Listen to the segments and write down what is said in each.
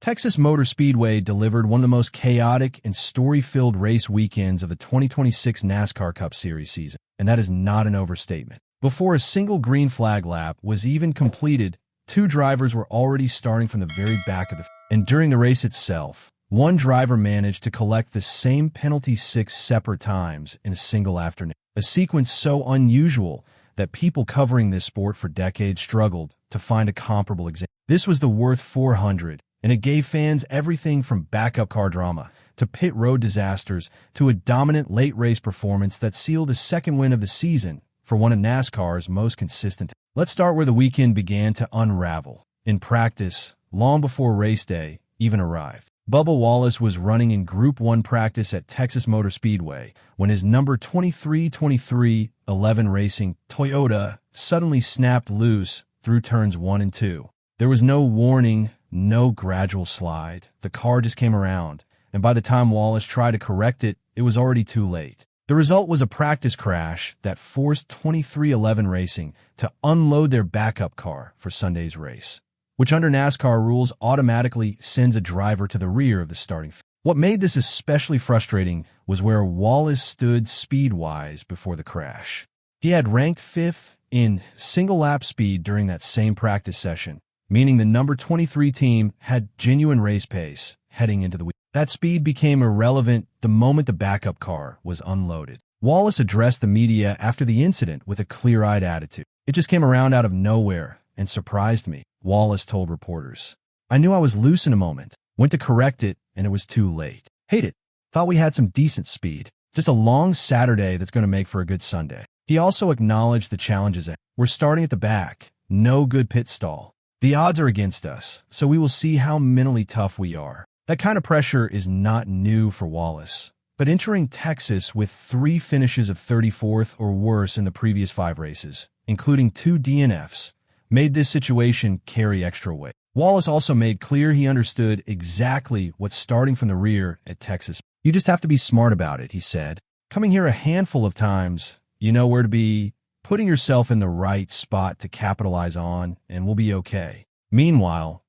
Texas Motor Speedway delivered one of the most chaotic and story-filled race weekends of the 2026 NASCAR Cup Series season, and that is not an overstatement. Before a single green flag lap was even completed, two drivers were already starting from the very back of the field. And during the race itself, one driver managed to collect the same penalty 6 separate times in a single afternoon, a sequence so unusual that people covering this sport for decades struggled to find a comparable example. This was the Wurth 400, and it gave fans everything from backup car drama to pit road disasters to a dominant late-race performance that sealed a second win of the season for one of NASCAR's most consistent. Let's start where the weekend began to unravel. In practice, long before race day even arrived, Bubba Wallace was running in Group 1 practice at Texas Motor Speedway when his number 23-23-11 Racing Toyota suddenly snapped loose through turns 1 and 2. There was no warning, no gradual slide. The car just came around, and by the time Wallace tried to correct it, it was already too late. The result was a practice crash that forced 23-11 Racing to unload their backup car for Sunday's race, which under NASCAR rules automatically sends a driver to the rear of the starting field. What made this especially frustrating was where Wallace stood speed-wise before the crash. He had ranked 5th in single-lap speed during that same practice session, meaning the number 23 team had genuine race pace heading into the week. That speed became irrelevant the moment the backup car was unloaded. Wallace addressed the media after the incident with a clear-eyed attitude. "It just came around out of nowhere and surprised me," Wallace told reporters. "I knew I was loose in a moment, went to correct it, and it was too late. Hate it. Thought we had some decent speed. Just a long Saturday that's going to make for a good Sunday." He also acknowledged the challenges ahead. "We're starting at the back. No good pit stall. The odds are against us, so we will see how mentally tough we are." That kind of pressure is not new for Wallace, but entering Texas with 3 finishes of 34th or worse in the previous 5 races, including 2 DNFs, made this situation carry extra weight. Wallace also made clear he understood exactly what's starting from the rear at Texas. "You just have to be smart about it," he said. "Coming here a handful of times, you know where to be, putting yourself in the right spot to capitalize on, and we'll be okay." Meanwhile,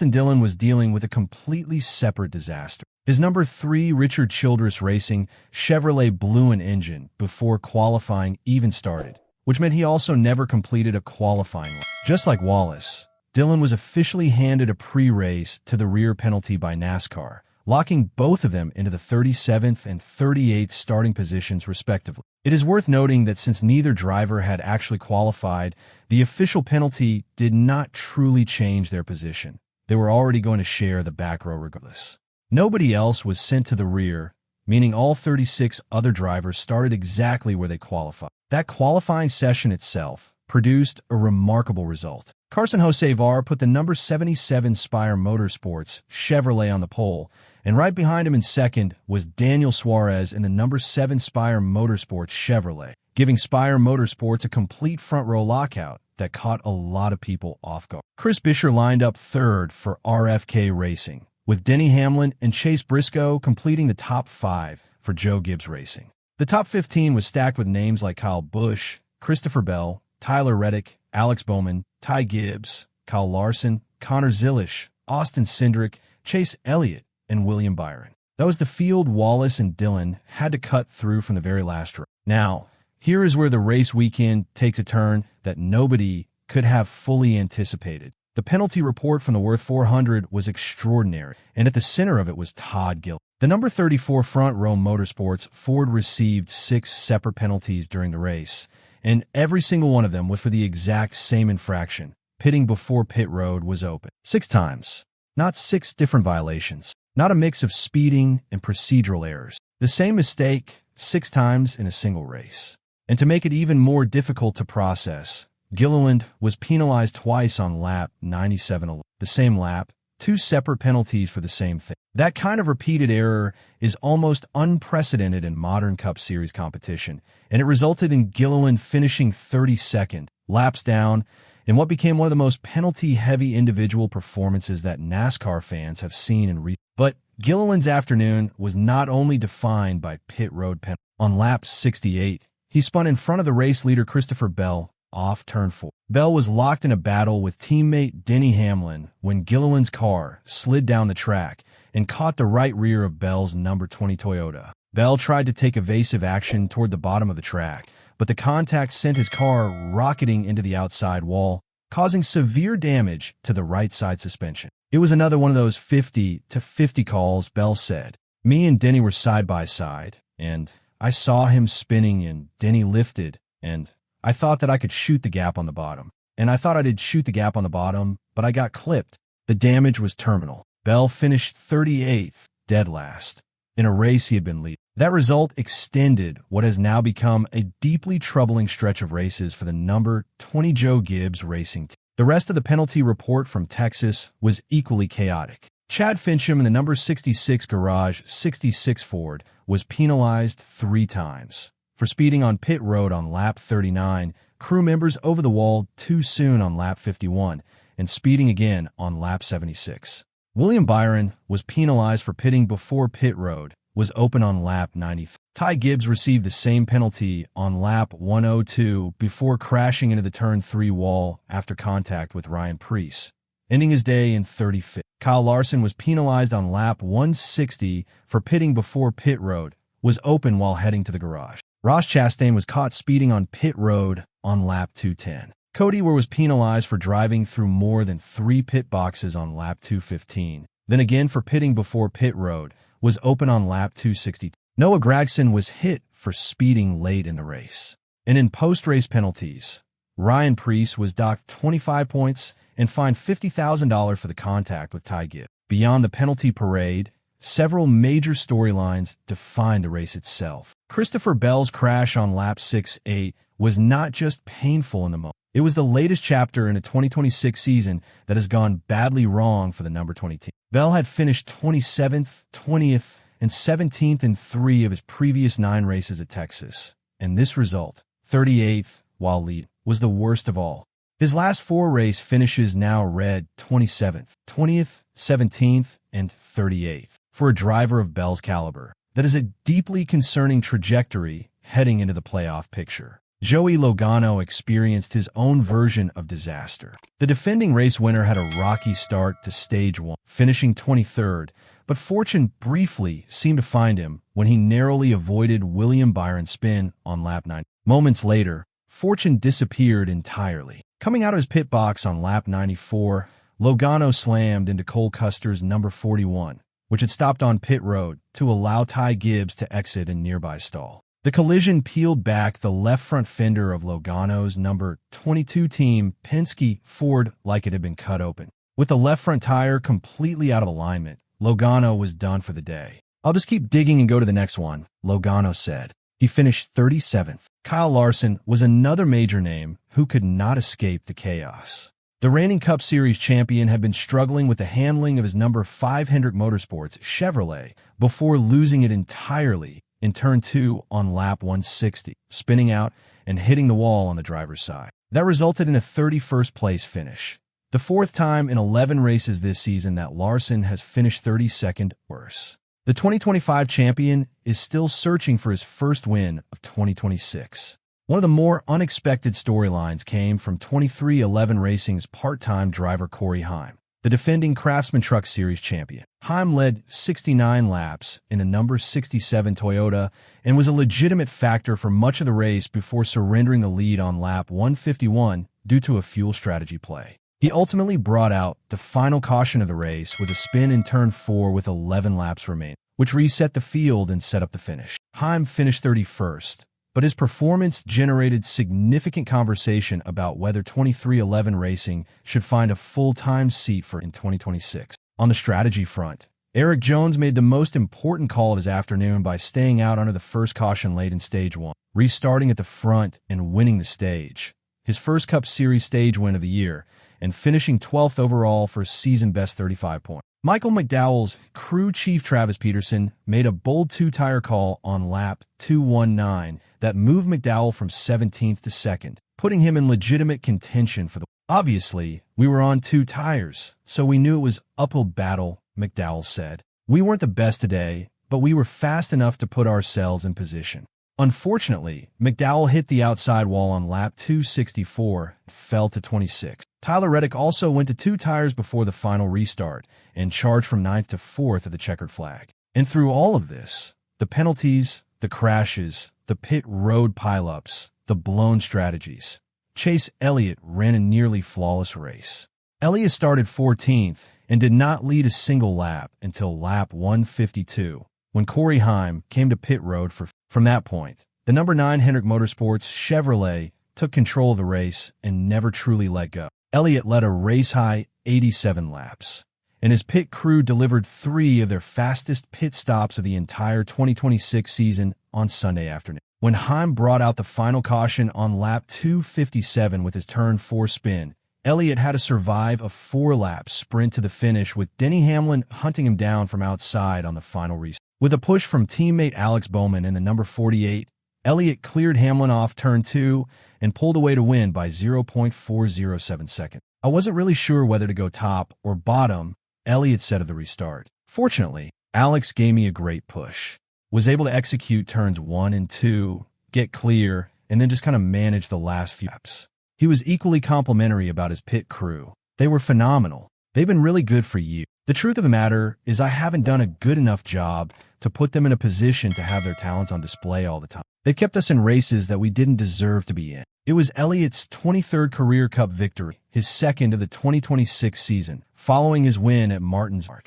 Dillon was dealing with a completely separate disaster. His number 3 Richard Childress Racing Chevrolet blew an engine before qualifying even started, which meant he also never completed a qualifying lap. Just like Wallace, Dillon was officially handed a pre-race to the rear penalty by NASCAR, locking both of them into the 37th and 38th starting positions respectively. It is worth noting that since neither driver had actually qualified, the official penalty did not truly change their position. They were already going to share the back row regardless. Nobody else was sent to the rear, meaning all 36 other drivers started exactly where they qualified. That qualifying session itself produced a remarkable result. Carson Hocevar put the number 77 Spire Motorsports Chevrolet on the pole, and right behind him in second was Daniel Suarez in the number 7 Spire Motorsports Chevrolet, giving Spire Motorsports a complete front-row lockout that caught a lot of people off guard. Chris Buescher lined up third for RFK Racing, with Denny Hamlin and Chase Briscoe completing the top 5 for Joe Gibbs Racing. The top 15 was stacked with names like Kyle Busch, Christopher Bell, Tyler Reddick, Alex Bowman, Ty Gibbs, Kyle Larson, Connor Zilisch, Austin Cindric, Chase Elliott, and William Byron. That was the field Wallace and Dillon had to cut through from the very last row. Now, here is where the race weekend takes a turn that nobody could have fully anticipated. The penalty report from the Würth 400 was extraordinary, and at the center of it was Todd Gilliland. The number 34 Front Row Motorsports Ford received 6 separate penalties during the race, and every single one of them was for the exact same infraction. Pitting before pit road was open. 6 times. Not 6 different violations. Not a mix of speeding and procedural errors. The same mistake 6 times in a single race. And to make it even more difficult to process, Gilliland was penalized twice on lap 97. The same lap, 2 separate penalties for the same thing. That kind of repeated error is almost unprecedented in modern Cup Series competition, and it resulted in Gilliland finishing 32nd, laps down, in what became one of the most penalty-heavy individual performances that NASCAR fans have seen in recent. But Gilliland's afternoon was not only defined by pit road penalties. On lap 68, he spun in front of the race leader Christopher Bell off turn 4. Bell was locked in a battle with teammate Denny Hamlin when Gilliland's car slid down the track and caught the right rear of Bell's number 20 Toyota. Bell tried to take evasive action toward the bottom of the track, but the contact sent his car rocketing into the outside wall, causing severe damage to the right side suspension. It was another one of those 50-50 calls, Bell said. Me and Denny were side by side, and I saw him spinning and Denny lifted, and I thought that I could shoot the gap on the bottom. And I thought I did shoot the gap on the bottom, but I got clipped. The damage was terminal. Bell finished 38th, dead last, in a race he had been leading. That result extended what has now become a deeply troubling stretch of races for the number 20 Joe Gibbs racing team. The rest of the penalty report from Texas was equally chaotic. Chad Fincham in the number 66 Garage 66 Ford was penalized 3 times for speeding on pit road on lap 39, crew members over the wall too soon on lap 51, and speeding again on lap 76. William Byron was penalized for pitting before pit road was open on lap 93. Ty Gibbs received the same penalty on lap 102 before crashing into the turn 3 wall after contact with Ryan Preece, ending his day in 35th. Kyle Larson was penalized on lap 160 for pitting before pit road was open while heading to the garage. Ross Chastain was caught speeding on pit road on lap 210. Cody Ware was penalized for driving through more than 3 pit boxes on lap 215, then again for pitting before pit road was open on lap 262. Noah Gragson was hit for speeding late in the race. And in post-race penalties, Ryan Preece was docked 25 points and fined $50,000 for the contact with Ty Gibbs. Beyond the penalty parade, several major storylines defined the race itself. Christopher Bell's crash on lap 6-8 was not just painful in the moment. It was the latest chapter in a 2026 season that has gone badly wrong for the number 20 team. Bell had finished 27th, 20th, and 17th in 3 of his previous 9 races at Texas, and this result, 38th while leading, was the worst of all. His last 4 race finishes now read 27th, 20th, 17th, and 38th. For a driver of Bell's caliber, that is a deeply concerning trajectory heading into the playoff picture. Joey Logano experienced his own version of disaster. The defending race winner had a rocky start to stage 1, finishing 23rd, but fortune briefly seemed to find him when he narrowly avoided William Byron's spin on lap 9. Moments later, fortune disappeared entirely. Coming out of his pit box on lap 94, Logano slammed into Cole Custer's number 41, which had stopped on pit road to allow Ty Gibbs to exit in nearby stall. The collision peeled back the left front fender of Logano's number 22 team Penske Ford like it had been cut open. With the left front tire completely out of alignment, Logano was done for the day. "I'll just keep digging and go to the next one," Logano said. He finished 37th. Kyle Larson was another major name who could not escape the chaos. The reigning Cup Series champion had been struggling with the handling of his number 5 Hendrick Motorsports Chevrolet before losing it entirely in turn 2 on lap 160, spinning out and hitting the wall on the driver's side. That resulted in a 31st place finish, the 4th time in 11 races this season that Larson has finished 32nd or worse. The 2025 champion is still searching for his first win of 2026. One of the more unexpected storylines came from 23XI Racing's part-time driver Corey Heim, the defending Craftsman Truck Series champion. Heim led 69 laps in a number 67 Toyota and was a legitimate factor for much of the race before surrendering the lead on lap 151 due to a fuel strategy play. He ultimately brought out the final caution of the race with a spin in turn 4 with 11 laps remaining, which reset the field and set up the finish. Heim finished 31st, but his performance generated significant conversation about whether 23XI Racing should find a full-time seat for in 2026. On the strategy front, Eric Jones made the most important call of his afternoon by staying out under the first caution late in Stage 1, restarting at the front and winning the stage, his first Cup Series stage win of the year, and finishing 12th overall for a season-best 35 points. Michael McDowell's crew chief Travis Peterson made a bold 2-tire call on lap 219 that moved McDowell from 17th to 2nd, putting him in legitimate contention for the. "Obviously, we were on 2 tires, so we knew it was uphill battle," McDowell said. "We weren't the best today, but we were fast enough to put ourselves in position." Unfortunately, McDowell hit the outside wall on lap 264 and fell to 26. Tyler Reddick also went to 2 tires before the final restart and charged from 9th to 4th of the checkered flag. And through all of this, the penalties, the crashes, the pit road pileups, the blown strategies, Chase Elliott ran a nearly flawless race. Elliott started 14th and did not lead a single lap until lap 152, when Corey Heim came to pit road. From that point, the number 9 Hendrick Motorsports Chevrolet took control of the race and never truly let go. Elliott led a race-high 87 laps, and his pit crew delivered 3 of their fastest pit stops of the entire 2026 season on Sunday afternoon. When Heim brought out the final caution on lap 257 with his turn 4 spin, Elliott had to survive a 4-lap sprint to the finish, with Denny Hamlin hunting him down from outside on the final restart. With a push from teammate Alex Bowman in the number 48, Elliott cleared Hamlin off turn 2 and pulled away to win by 0.407 seconds. "I wasn't really sure whether to go top or bottom," Elliott said of the restart. "Fortunately, Alex gave me a great push. Was able to execute turns 1 and 2, get clear, and then just kind of manage the last few laps." He was equally complimentary about his pit crew. "They were phenomenal. They've been really good for you. The truth of the matter is I haven't done a good enough job to put them in a position to have their talents on display all the time. They kept us in races that we didn't deserve to be in." It was Elliott's 23rd career Cup victory, his second of the 2026 season, following his win at Martinsville.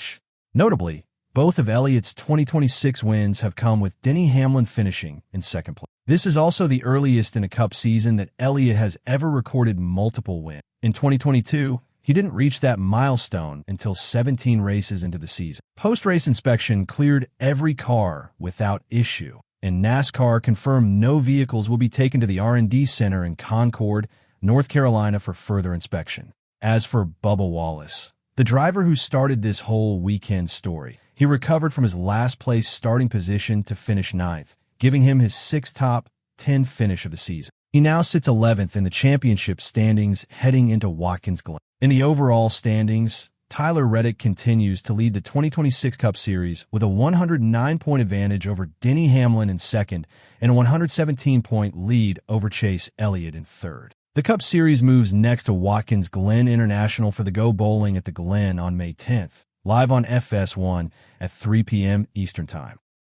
Notably, both of Elliott's 2026 wins have come with Denny Hamlin finishing in second place. This is also the earliest in a Cup season that Elliott has ever recorded multiple wins. In 2022, he didn't reach that milestone until 17 races into the season. Post-race inspection cleared every car without issue, and NASCAR confirmed no vehicles will be taken to the R&D Center in Concord, North Carolina for further inspection. As for Bubba Wallace, the driver who started this whole weekend story, he recovered from his last-place starting position to finish 9th, giving him his 6th top 10 finish of the season. He now sits 11th in the championship standings heading into Watkins Glen. In the overall standings, Tyler Reddick continues to lead the 2026 Cup Series with a 109-point advantage over Denny Hamlin in second and a 117-point lead over Chase Elliott in third. The Cup Series moves next to Watkins Glen International for the Go Bowling at the Glen on May 10th, live on FS1 at 3 p.m. Eastern Time.